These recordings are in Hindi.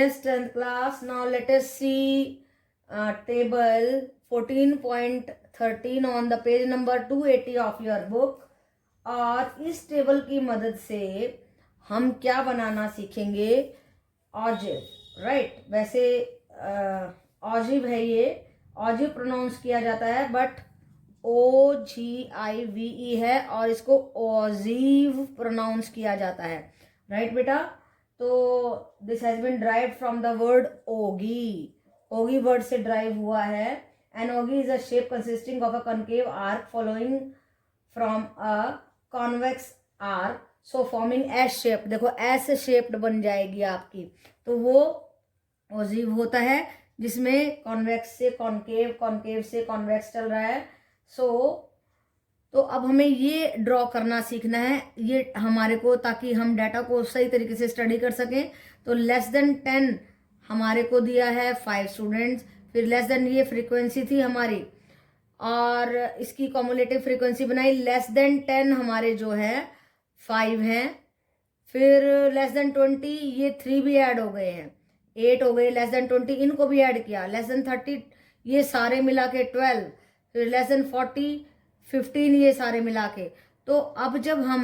Yes, 10th class. Now let us see table 14.13 on the page number 280 of your book. और इस टेबल की मदद से हम क्या बनाना सीखेंगे? ऑजिव, राइट? वैसे ऑजिव है ये, ऑजिव प्रोनाउंस किया जाता है, बट OGIVE है और इसको ऑजिव प्रोनाउंस किया जाता है, राइट बेटा? तो this has been derived from the word ogee. Ogee word से ड्राइव हुआ है. And ogee is a shape consisting of a concave arc following from a convex arc, so forming S shape. देखो एस शेप्ड बन जाएगी आपकी, तो वो ओजिव होता है जिसमें कॉन्वेक्स से कॉनकेव, कॉनकेव से कॉन्वेक्स चल रहा है. तो अब हमें ये ड्रॉ करना सीखना है, ये हमारे को, ताकि हम डाटा को सही तरीके से स्टडी कर सकें. तो लेस देन 10 हमारे को दिया है 5 स्टूडेंट्स. फिर लेस देन ये फ्रीक्वेंसी थी हमारी, और इसकी कॉमुलेटिव फ्रीक्वेंसी बनाई. लेस देन 10 हमारे जो है 5 हैं. फिर लेस देन 20, ये 3 भी ऐड हो गए हैं, 8 हो गए. लेस देन 20 इनको भी ऐड किया. लेस देन 30 ये सारे मिला के 12. फिर लेस देन 40 15 ये सारे मिला के. तो अब जब हम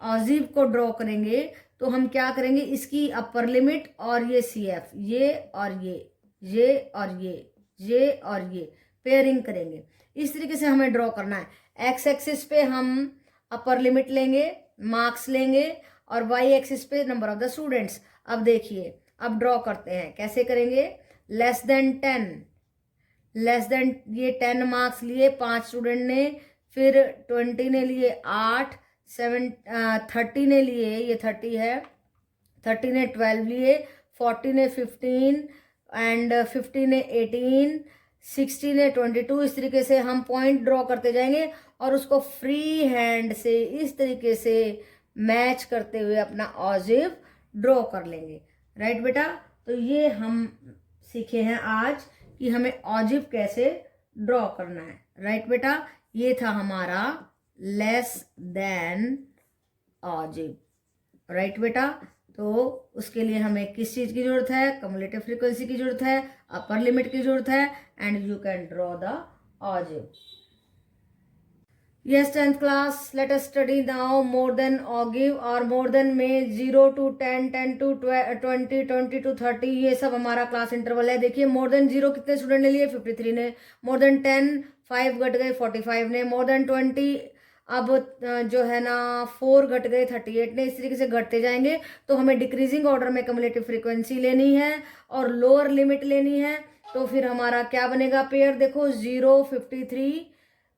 ऑजिव को ड्रॉ करेंगे तो हम क्या करेंगे, इसकी अपर लिमिट और ये CF, ये और ये और ये और ये पेयरिंग करेंगे. इस तरीके से हमें ड्रॉ करना है. एक्स एक्सिस पे हम अपर लिमिट लेंगे, मार्क्स लेंगे, और वाई एक्सिस पे नंबर ऑफ द स्टूडेंट्स. अब देखिए, अब ड्रॉ करते हैं. कैसे करेंगे? लेस देन 10, लेस देन ये 10 मार्क्स लिए 5 स्टूडेंट ने. फिर 20 ने लिए 8, 30 ने लिए, ये 30 है, 30 ने 12 लिए, 40 ने 15 एंड 50 ने 18, 60 ने 22. इस तरीके से हम पॉइंट ड्रॉ करते जाएंगे और उसको फ्री हैंड से इस तरीके से मैच करते हुए अपना ऑजिव ड्रॉ कर लेंगे, राइट बेटा? तो ये हम सीखे हैं आज कि हमें ऑजिव कैसे ड्रॉ करना है, राइट बेटा? ये था हमारा लेस देन ऑजिव, राइट बेटा? तो उसके लिए हमें किस चीज की जरूरत है? कम्युलेटिव फ्रीक्वेंसी की जरूरत है, अपर लिमिट की जरूरत है, and you can draw the ogive. Yes, 10th class, let us study now more than ogive. और more than में 0 to 10, 10 to 20, 20 to 30, ये सब हमारा क्लास इंटरवल है. देखिए, more than 0 कितने स्टूडेंट ने लिए? 53 ने. more than 10 5 घट गए 45 ने. more than 20 अब जो है ना 4 घट गए 38 ने. इस तरीके से घटते जाएंगे. तो हमें डिक्रीजिंग ऑर्डर में कम्युलेटिव फ्रीक्वेंसी लेनी है और लोअर लिमिट लेनी है. तो फिर हमारा क्या बनेगा पेयर? देखो 0,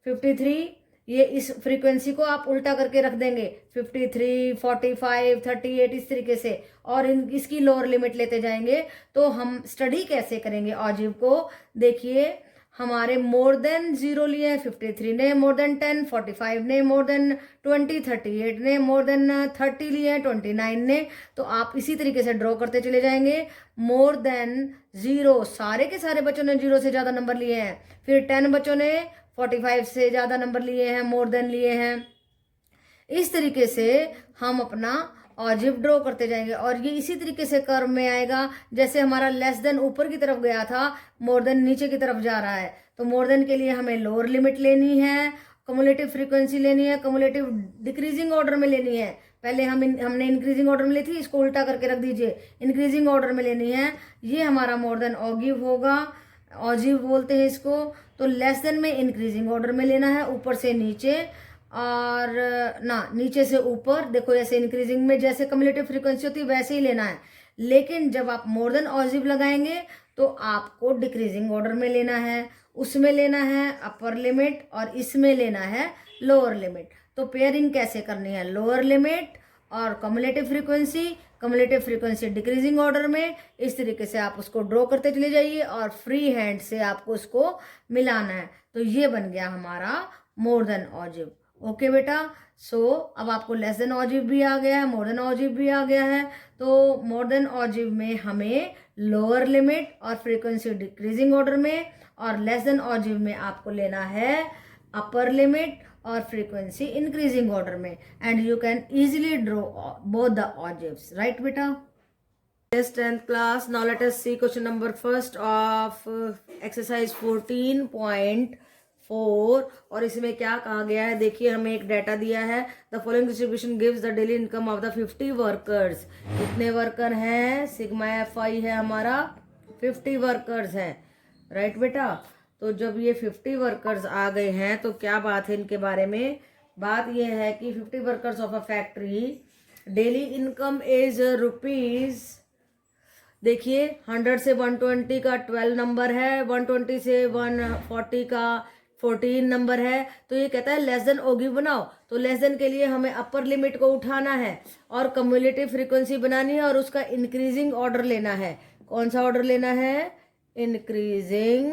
53, ये इस फ्रीक्वेंसी को आप उल्टा करके रख देंगे, 53, 45, 38 इस तरीके से, और इसकी लोअर लिमिट लेते जाएंगे. तो हम स्टडी कैसे करेंगे ऑजिव को? देखिए, हमारे मोर देन 0 लिए हैं 53 ने, मोर देन 10 45 ने, मोर देन 20 38 ने, मोर देन 30 लिए हैं 29 ने. तो आप इसी तरीके से ड्रॉ करते चले जाएंगे. मोर देन 0, सारे के सारे बच्चों ने 0 से ज़्यादा नंबर लिए हैं. फिर 10 बच्चों ने 45 से ज़्यादा नंबर लिए हैं, मोर देन लिए हैं. इस तरीके से हम अपना ऑजिव ड्रॉ करते जाएंगे. और ये इसी तरीके से कर्व में आएगा. जैसे हमारा लेस देन ऊपर की तरफ गया था, मोर देन नीचे की तरफ जा रहा है. तो मोर देन के लिए हमें लोअर लिमिट लेनी है, कम्युलेटिव फ्रीक्वेंसी लेनी है, कम्युलेटिव डिक्रीजिंग ऑर्डर में लेनी है. पहले हमने इंक्रीजिंग ऑर्डर में ली थी, इसको उल्टा करके रख दीजिए, इंक्रीजिंग ऑर्डर में लेनी है. ये हमारा मोर देन ऑगिव होगा, ऑजिव बोलते हैं इसको. तो लेस देन में इंक्रीजिंग ऑर्डर में लेना है, ऊपर से नीचे, और ना नीचे से ऊपर. देखो, ऐसे इंक्रीजिंग में जैसे कम्युलेटिव फ्रीक्वेंसी होती है वैसे ही लेना है. लेकिन जब आप मोर देन ऑजिव लगाएंगे तो आपको डिक्रीजिंग ऑर्डर में लेना है, उसमें लेना है अपर लिमिट और इसमें लेना है लोअर लिमिट. तो पेयरिंग कैसे करनी है? लोअर लिमिट और कम्युलेटिव फ्रीक्वेंसी डिक्रीजिंग ऑर्डर में. इस तरीके से आप उसको ड्रॉ करते चले जाइए और फ्री हैंड से आपको उसको मिलाना है. तो ये बन गया हमारा मोर देन ऑजिव. ओके बेटा? सो अब आपको लेस देन ऑजिव भी आ गया है, मोर देन ऑजिव भी आ गया है. तो मोर देन ऑजिव में हमें लोअर लिमिट और फ्रीक्वेंसी डिक्रीजिंग ऑर्डर में, और लेस देन ऑजिव में आपको लेना है अपर लिमिट और फ्रीक्वेंसी इंक्रीजिंग ऑर्डर में. And you can easily draw both the ogives, right बेटा? Yes, 10th class. Now let us see question number first of exercise 14.4 और इसमें क्या कहा गया है देखिए, हमें एक डाटा दिया है. The following distribution gives the daily income of the 50 workers. कितने वर्कर हैं? सिग्मा एफ आई है हमारा, 50 वर्कर्स हैं. राइट बेटा. तो जब ये 50 वर्कर्स आ गए हैं तो क्या बात है इनके बारे में? बात ये है कि 50 workers of a factory daily income is rupees. देखिए 100 से 120 का 12 नंबर है, 120 से 140 का 14 नंबर है. तो ये कहता है लेस देन ओगी बनाओ. तो लेस देन के लिए हमें अपर लिमिट को उठाना है और कम्युलेटिव फ्रीक्वेंसी बनानी है और उसका इंक्रीजिंग ऑर्डर लेना है. कौन सा ऑर्डर लेना है? Increasing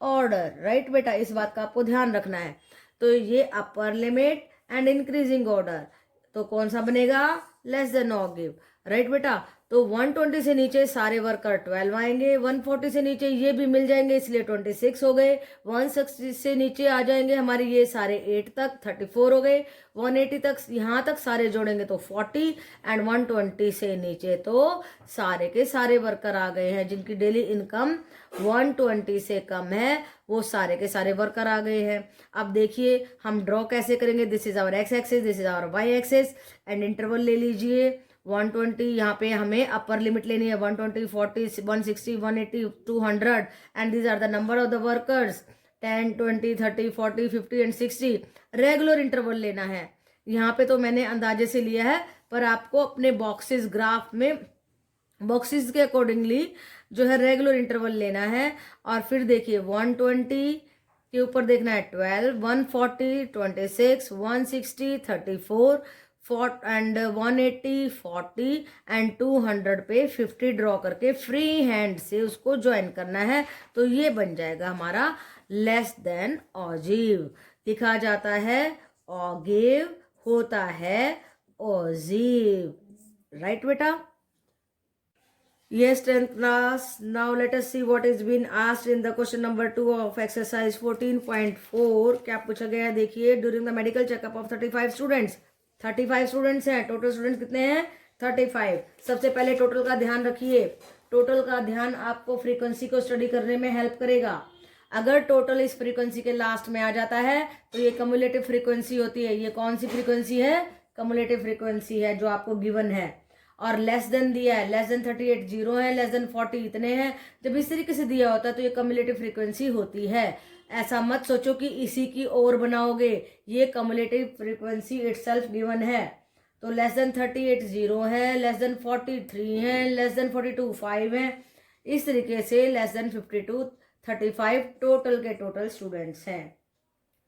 order. राइट बेटा, इस बात का आपको ध्यान रखना है. तो ये upper limit and increasing order, तो कौन सा बनेगा? Less than ऑगिव. राइट बेटा. तो 120 से नीचे सारे वर्कर 12 आएंगे, 140 से नीचे ये भी मिल जाएंगे इसलिए 26 हो गए, 160 से नीचे आ जाएंगे हमारे ये सारे 8 तक 34 हो गए, 180 तक यहाँ तक सारे जोड़ेंगे तो 40 एंड 120 से नीचे तो सारे के सारे वर्कर आ गए हैं जिनकी डेली इनकम 120 से कम है, वो सारे के सारे वर्कर आ गए हैं. अब देखिए हम ड्रॉ कैसे करेंगे. This is our X axis, this is our Y axis and interval ले लीजिए 120. यहाँ पे हमें अपर लिमिट लेनी है 120, 40, 160, 180, 200 and these are the number of the workers 10, 20, 30, 40, 50 एंड 60. रेगुलर इंटरवल लेना है. यहाँ पे तो मैंने अंदाजे से लिया है पर आपको अपने बॉक्सेस ग्राफ में बॉक्सेस के अकॉर्डिंगली जो है रेगुलर इंटरवल लेना है. और फिर देखिए 120 के ऊपर देखना है 12, 140, 26, 160, 34 एंड 180, 40 एंड 200 पे 50 ड्रॉ करके फ्री हैंड से उसको ज्वाइन करना है. तो ये बन जाएगा हमारा लेस देन ऑजीव. लिखा जाता है ऑगिव, होता है ऑजीव. राइट बेटा. Yes, 10th class. Now let us see what is been asked in the question number 2 of exercise 14.4. क्या पूछा गया है देखिए. During the medical checkup of 35 students. 35 students हैं. टोटल स्टूडेंट्स कितने हैं? 35. सबसे पहले टोटल का ध्यान रखिए. टोटल का ध्यान आपको फ्रीक्वेंसी को स्टडी करने में हेल्प करेगा. अगर टोटल इस फ्रीक्वेंसी के लास्ट में आ जाता है तो ये कम्युलेटिव फ्रीक्वेंसी होती है. ये कौन सी फ्रीक्वेंसी है? कम्युलेटिव फ्रीक्वेंसी है जो आपको गिवन है. और लेस देन दिया है, लेस देन 38 जीरो है, लेस देन 40 इतने हैं. जब इस तरीके से दिया होता है तो ये कम्युलेटिव फ्रीक्वेंसी होती है. ऐसा मत सोचो कि इसी की ओर बनाओगे. ये कम्युलेटिव फ्रीक्वेंसी इटसेल्फ गिवन है. तो लेस देन 38 जीरो है, लेस देन 43 है, लेस देन 42 5 है. इस तरीके से लेस देन 52 35 टोटल के टोटल स्टूडेंट्स हैं.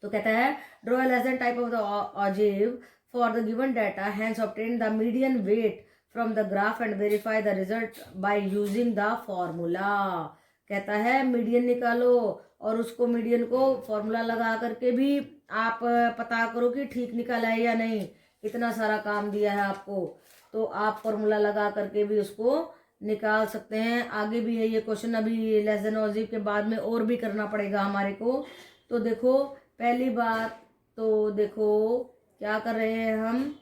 तो कहता है draw less than type of the ogive for the given data, hence obtain the median weight from the graph and verify the result by using the formula. कहता है मीडियन निकालो और उसको मीडियन को फॉर्मूला लगा करके भी आप पता करो कि ठीक निकाला है या नहीं. इतना सारा काम दिया है आपको तो आप फॉर्मूला लगा करके भी उसको निकाल सकते हैं. आगे भी है ये क्वेश्चन, अभी लेस देन ऑजिव के बाद में और भी करना पड़ेगा हमारे को. तो देखो पहली बात तो देखो क्या कर रहे हैं हम,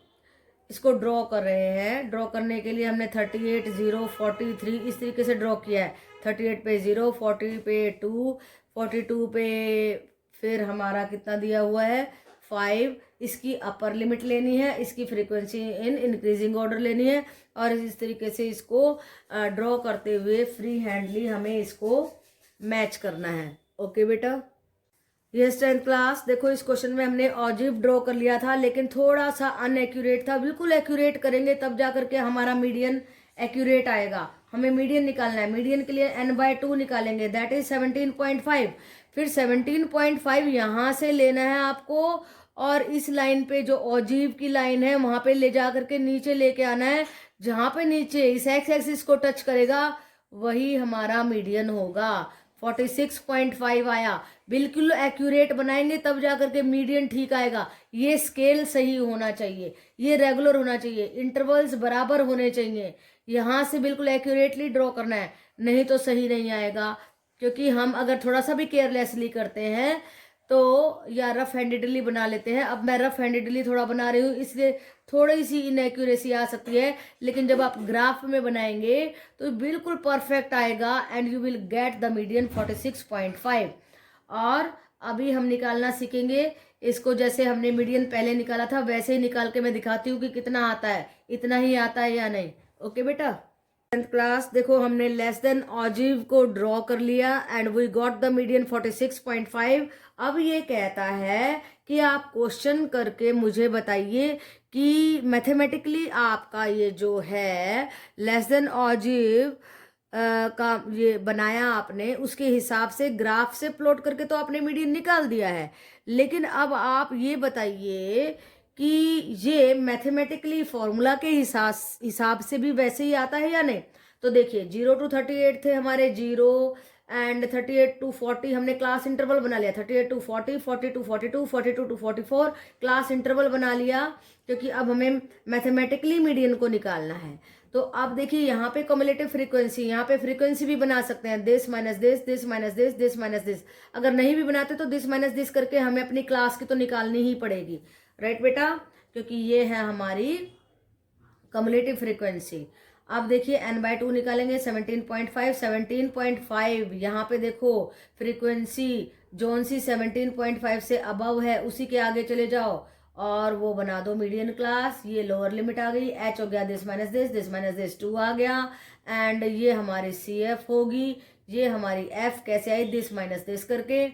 इसको ड्रॉ कर रहे हैं. ड्रॉ करने के लिए हमने 38 0 43 इस तरीके से ड्रॉ किया है. 38 पे 0, 40 पे 2, 42 पे फिर हमारा कितना दिया हुआ है 5. इसकी अपर लिमिट लेनी है, इसकी फ्रीक्वेंसी इन इंक्रीजिंग ऑर्डर लेनी है और इस तरीके से इसको ड्रॉ करते हुए फ्री हैंडली हमें इसको मैच करना है. ओके बेटा. Yes 10th class. देखो इस क्वेश्चन में हमने ऑजिव ड्रॉ कर लिया था लेकिन थोड़ा सा अनएक्यूरेट था. बिल्कुल एक्यूरेट करेंगे तब जा करके हमारा मीडियन एक्यूरेट आएगा. हमें मीडियन निकालना है. मीडियन के लिए n/2 निकालेंगे, दैट इज 17.5. फिर 17.5 यहाँ से लेना है आपको और इस लाइन पे जो ऑजिव की लाइन है वहां पे ले जा करके नीचे लेके आना है. जहां पे नीचे इस एक्स एक्सिस को टच करेगा वही हमारा मीडियन होगा. 46.5 आया. बिल्कुल एक्यूरेट बनाएंगे तब जा करके मीडियन ठीक आएगा. ये स्केल सही होना चाहिए, ये रेगुलर होना चाहिए, इंटरवल्स बराबर होने चाहिए. यहाँ से बिल्कुल एक्यूरेटली ड्रॉ करना है, नहीं तो सही नहीं आएगा. क्योंकि हम अगर थोड़ा सा भी केयरलेसली करते हैं तो या रफ हैंडेडली बना लेते हैं। अब मैं रफ हैंडेडली थोड़ा बना रही हूँ, इसलिए थोड़ी सी इनएक्यूरेसी आ सकती है, लेकिन जब आप ग्राफ में बनाएंगे तो बिल्कुल परफेक्ट आएगा and you will get the median 46.5। और अभी हम निकालना सीखेंगे इसको, जैसे हमने मीडियन पहले निकाला था वैसे ही निकाल के मैं दिखाती हूँ कि कितना आता है, इतना ही आता है या नहीं। ओके बेटा। 10th क्लास, देखो हमने लेस देन ऑजिव को ड्रॉ कर लिया and we got the median 46.5। अब ये कहता है कि आप क्वेश्चन करके मुझे बताइए कि मैथमेटिकली आपका ये जो है लेस देन ऑजिव का ये बनाया आपने, उसके हिसाब से ग्राफ से प्लॉट करके तो आपने मीडियन निकाल दिया है, लेकिन अब आप ये बताइए कि ये मैथमेटिकली फॉर्मूला के हिसाब से भी वैसे ही आता है या नहीं। तो देखिए 0 to 38 थे हमारे 0 एंड 38 to 40 हमने क्लास इंटरवल बना लिया, 38 to 40, 40 to 42, 42 to 44 class interval बना लिया, क्योंकि अब हमें मैथमेटिकली मीडियन को निकालना है। तो अब देखिए यहाँ पे कम्युलेटिव फ्रीक्वेंसी, यहाँ पे फ्रीक्वेंसी भी बना सकते हैं, this minus this, this minus this, this minus this. अगर नहीं भी बनाते तो दिस माइनस दिस करके हमें अपनी क्लास की तो निकालनी ही पड़ेगी, राइट बेटा, क्योंकि ये है हमारी कम्युलेटिव फ्रीक्वेंसी। अब देखिए n/2 निकालेंगे 17.5, 17.5 यहाँ पे देखो फ्रीक्वेंसी जोन सी 17.5 से अबव है उसी के आगे चले जाओ और वो बना दो मीडियन क्लास। ये लोअर लिमिट आ गई, h हो गया this minus this, this minus this 2 आ गया एंड ये हमारी CF होगी, ये हमारी F कैसे आई, दिस माइनस दिस करके,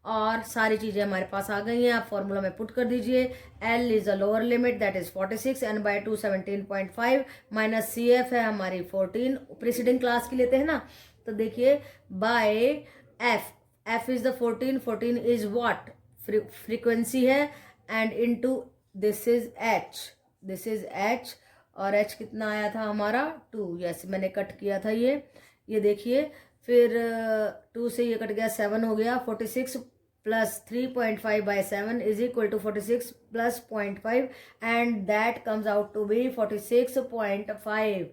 और सारी चीजें हमारे पास आ गई हैं। आप फॉर्मूला में पुट कर दीजिए, L is a lower limit that is 46, n/2 17.5 minus CF है हमारी 14, प्रीसीडिंग क्लास की लेते हैं ना, तो देखिए by F is the 14, 14 is what, frequency है, and into this is H, और H कितना आया था हमारा 2, यस मैंने कट किया था ये देखिए, फिर 2 से ये कट गया 7 हो गया, 46 plus 3.5 by 7 is equal to 46 plus 0.5 and that comes out to be 46.5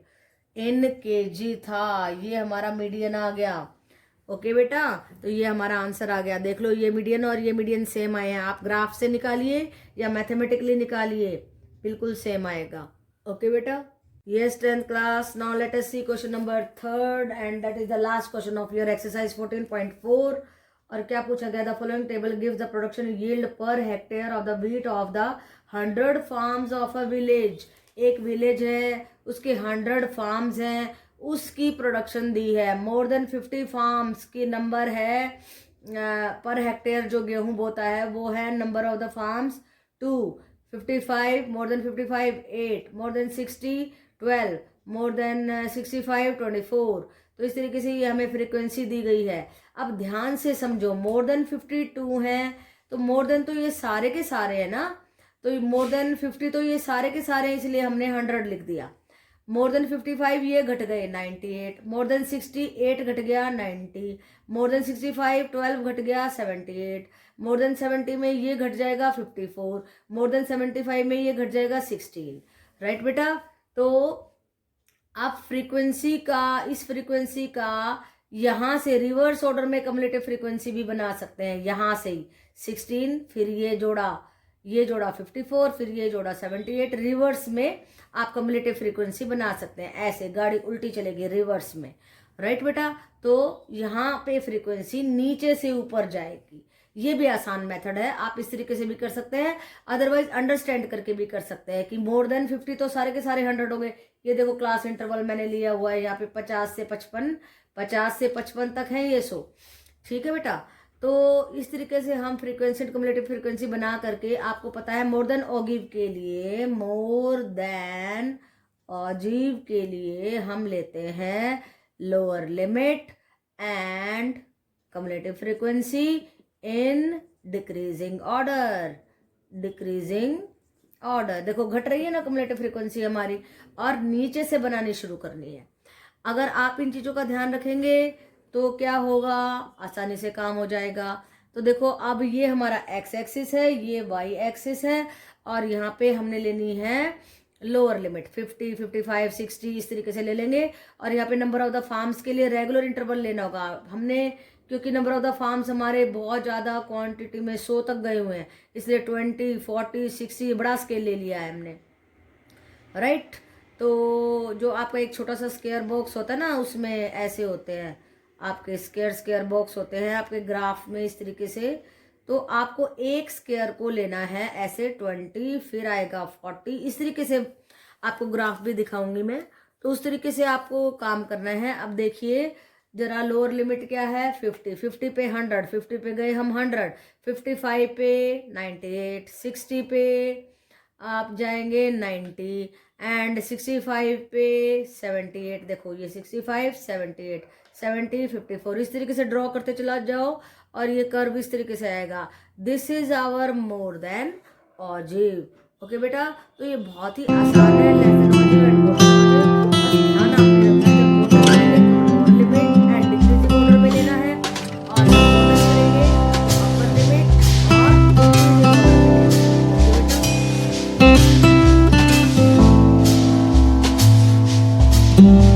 in kg था। ये हमारा मीडियन आ गया। ओके बेटा, तो ये हमारा आंसर आ गया। देख लो ये मीडियन और ये मीडियन सेम आए हैं, आप ग्राफ से निकालिए या मैथमेटिकली निकालिए, बिल्कुल सेम आएगा। ओके बेटा। Yes, 10th class. Now let us see question number 3rd and that is the last question of your exercise 14.4. और क्या पूछा गया, the following table gives the production yield per hectare of the wheat of the 100 farms of a village. एक विलेज है, उसके 100 फार्म्स हैं, उसकी प्रोडक्शन दी है। मोर देन 50 फार्म्स की नंबर है पर हेक्टेयर जो गेहूं बोता है वो है number of the farms 2, 55 more than 55 8, more than 60 12, more than 65 24। तो इस तरीके से ये हमें फ्रीक्वेंसी दी गई है। अब ध्यान से समझो, मोर देन 52 है तो मोर देन तो ये सारे के सारे है ना, तो मोर देन 50 तो ये सारे के सारे, इसलिए हमने 100 लिख दिया। मोर देन 55 ये घट गए 98, मोर देन 68 घट गया 90, मोर देन 65 12 घट गया 78, मोर देन 70 में ये घट जाएगा 54, मोर देन 75 में ये घट जाएगा 16, राइट बेटा। तो आप फ्रीक्वेंसी का, इस फ्रीक्वेंसी का यहाँ से रिवर्स ऑर्डर में कम्युलेटिव फ्रीक्वेंसी भी बना सकते हैं। यहाँ से ही 16, फिर ये जोड़ा 54, फिर ये जोड़ा 78, रिवर्स में आप कम्युलेटिव फ्रीक्वेंसी बना सकते हैं। ऐसे गाड़ी उल्टी चलेगी रिवर्स में, राइट बेटा। तो यहाँ पे फ्रीक्वेंसी नीचे से ऊपर जाएगी। ये भी आसान मेथड है, आप इस तरीके से भी कर सकते हैं, अदरवाइज अंडरस्टैंड करके भी कर सकते हैं कि मोर देन 50 तो सारे के सारे 100 हो गए। ये देखो क्लास इंटरवल मैंने लिया हुआ है यहाँ पे 50 से 55 तक है ये 100, ठीक है बेटा। तो इस तरीके से हम फ्रीक्वेंसी कम्युलेटिव फ्रीक्वेंसी बना करके, आपको पता है मोर देन ऑगिव के लिए, मोर देन ऑजिव के लिए हम लेते हैं lower limit and cumulative frequency in decreasing order. देखो घट रही है ना कम्युलेटिव फ्रीक्वेंसी हमारी, और नीचे से बनानी शुरू करनी है। अगर आप इन चीजों का ध्यान रखेंगे तो क्या होगा, आसानी से काम हो जाएगा। तो देखो अब ये हमारा x एक्सिस है, ये y एक्सिस है, और यहाँ पे हमने लेनी है लोअर लिमिट 50, 55, 60 इस तरीके से ले लेंगे। और यहाँ पे नंबर ऑफ द फार्म्स के लिए रेगुलर इंटरवल लेना होगा हमने, क्योंकि नंबर ऑफ द फार्म्स हमारे बहुत ज़्यादा क्वांटिटी में 100 तक गए हुए हैं, इसलिए 20, 40, 60 बड़ा स्केल ले लिया है हमने, राइट। तो जो आपका एक छोटा सा स्क्वायर बॉक्स होता है ना, उसमें ऐसे होते हैं आपके स्क्वायर बॉक्स होते हैं आपके ग्राफ में इस तरीके से। तो आपको एक स्क्वायर को लेना है ऐसे 20, फिर आएगा 40, इस तरीके से आपको ग्राफ भी दिखाऊंगी मैं। तो उस तरीके से आपको काम करना है। अब देखिए जरा लोअर लिमिट क्या है, 50, 50 पे 100, 50 पे गए हम 100, 55 पे 98, 60 पे आप जाएंगे 90 एंड 65 पे 78। देखो ये 65, 78, 70, 54 इस तरीके से ड्रॉ करते चला जाओ और ये कर्व इस तरीके से आएगा। This is our more than ogive. Okay बेटा, तो ये बहुत ही आसान है less than ogive and more than ogive. बस ध्यान आपने रखना है जब more limit and decreasing order में लेना है, और मोर करेंगे अपर लिमिट और डिक्रीजिंग ऑर्डर में लेना है। ओके बेटा।